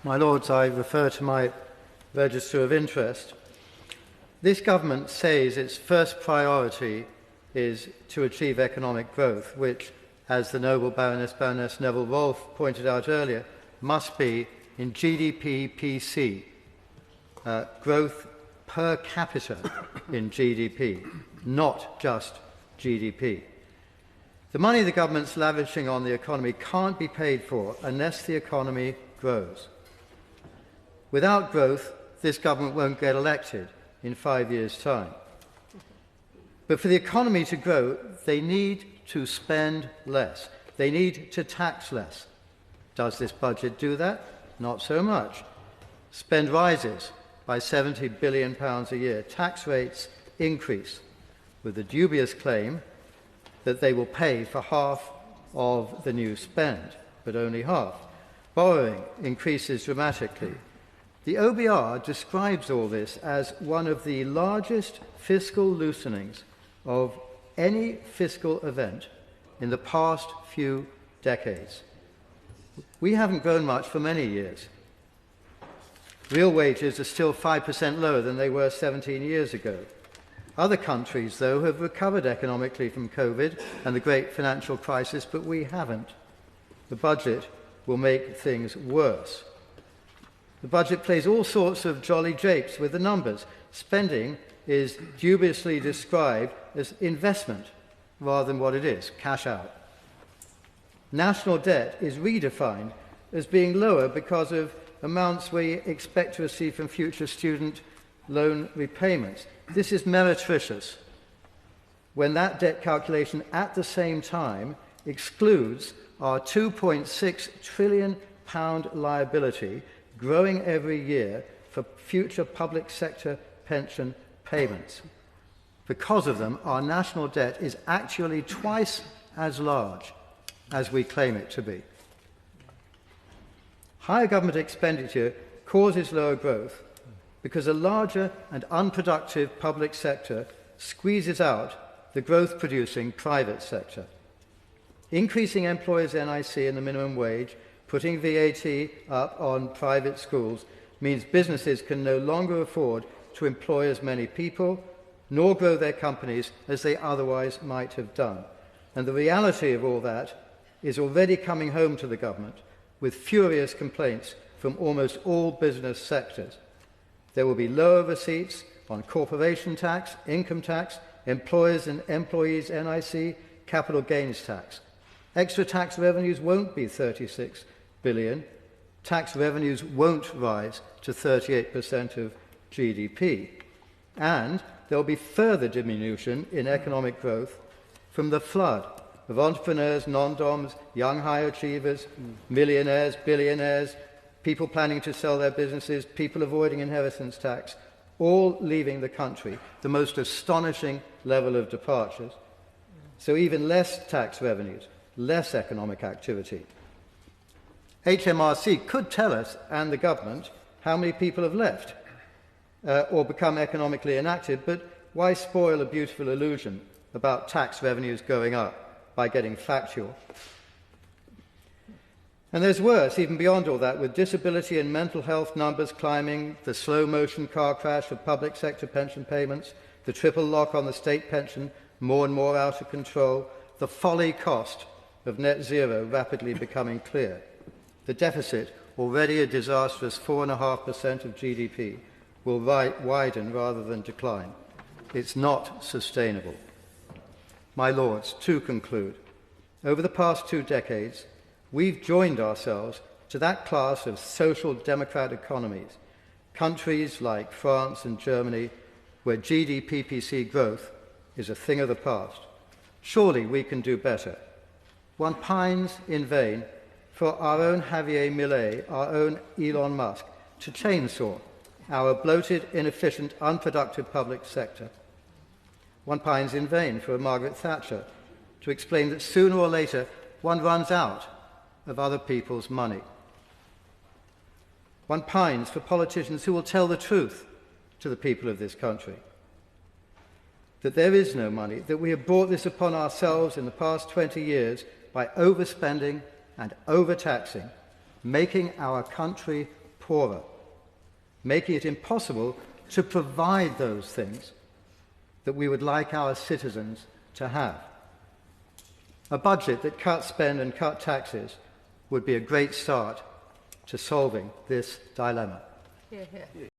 My Lords, I refer to my register of interest. This government says its first priority is to achieve economic growth, which, as the noble Baroness Neville Rolfe pointed out earlier, must be in GDP PC, growth per capita in GDP, not just GDP. The money the government's lavishing on the economy can't be paid for unless the economy grows. Without growth, this government won't get elected in 5 years' time. But for the economy to grow, they need to spend less. They need to tax less. Does this budget do that? Not so much. Spend rises by £70 billion a year. Tax rates increase, with the dubious claim that they will pay for half of the new spend, but only half. Borrowing increases dramatically. The OBR describes all this as one of the largest fiscal loosenings of any fiscal event in the past few decades. We haven't grown much for many years. Real wages are still 5% lower than they were 17 years ago. Other countries, though, have recovered economically from COVID and the great financial crisis, but we haven't. The budget will make things worse. The budget plays all sorts of jolly japes with the numbers. Spending is dubiously described as investment rather than what it is, cash out. National debt is redefined as being lower because of amounts we expect to receive from future student loan repayments. This is meretricious when that debt calculation at the same time excludes our £2.6 trillion liability growing every year for future public sector pension payments. Because of them, our national debt is actually twice as large as we claim it to be. Higher government expenditure causes lower growth because a larger and unproductive public sector squeezes out the growth-producing private sector. Increasing employers' NIC and the minimum wage, putting VAT up on private schools, means businesses can no longer afford to employ as many people, nor grow their companies as they otherwise might have done. And the reality of all that is already coming home to the government, with furious complaints from almost all business sectors. There will be lower receipts on corporation tax, income tax, employers and employees' NIC, capital gains tax. Extra tax revenues won't be 36 billion. Tax revenues won't rise to 38% of GDP. And there will be further diminution in economic growth from the flood of entrepreneurs, non-doms, young high achievers, millionaires, billionaires, people planning to sell their businesses, people avoiding inheritance tax, all leaving the country, the most astonishing level of departures. So even less tax revenues, less economic activity. HMRC could tell us, and the government, how many people have left or become economically inactive, but why spoil a beautiful illusion about tax revenues going up by getting factual? And there's worse, even beyond all that, with disability and mental health numbers climbing, the slow-motion car crash of public sector pension payments, the triple lock on the state pension more and more out of control, the folly cost of net zero rapidly becoming clear. The deficit, already a disastrous 4.5% of GDP, will widen rather than decline. It's not sustainable. My Lords, to conclude, over the past 2 decades, we've joined ourselves to that class of social democrat economies, countries like France and Germany, where GDP PC growth is a thing of the past. Surely we can do better. One pines in vain for our own Javier Milei, our own Elon Musk, to chainsaw our bloated, inefficient, unproductive public sector. One pines in vain for a Margaret Thatcher to explain that sooner or later one runs out of other people's money. One pines for politicians who will tell the truth to the people of this country, that there is no money, that we have brought this upon ourselves in the past 20 years by overspending and overtaxing, making our country poorer, making it impossible to provide those things that we would like our citizens to have. A budget that cut spend and cut taxes would be a great start to solving this dilemma. Hear, hear.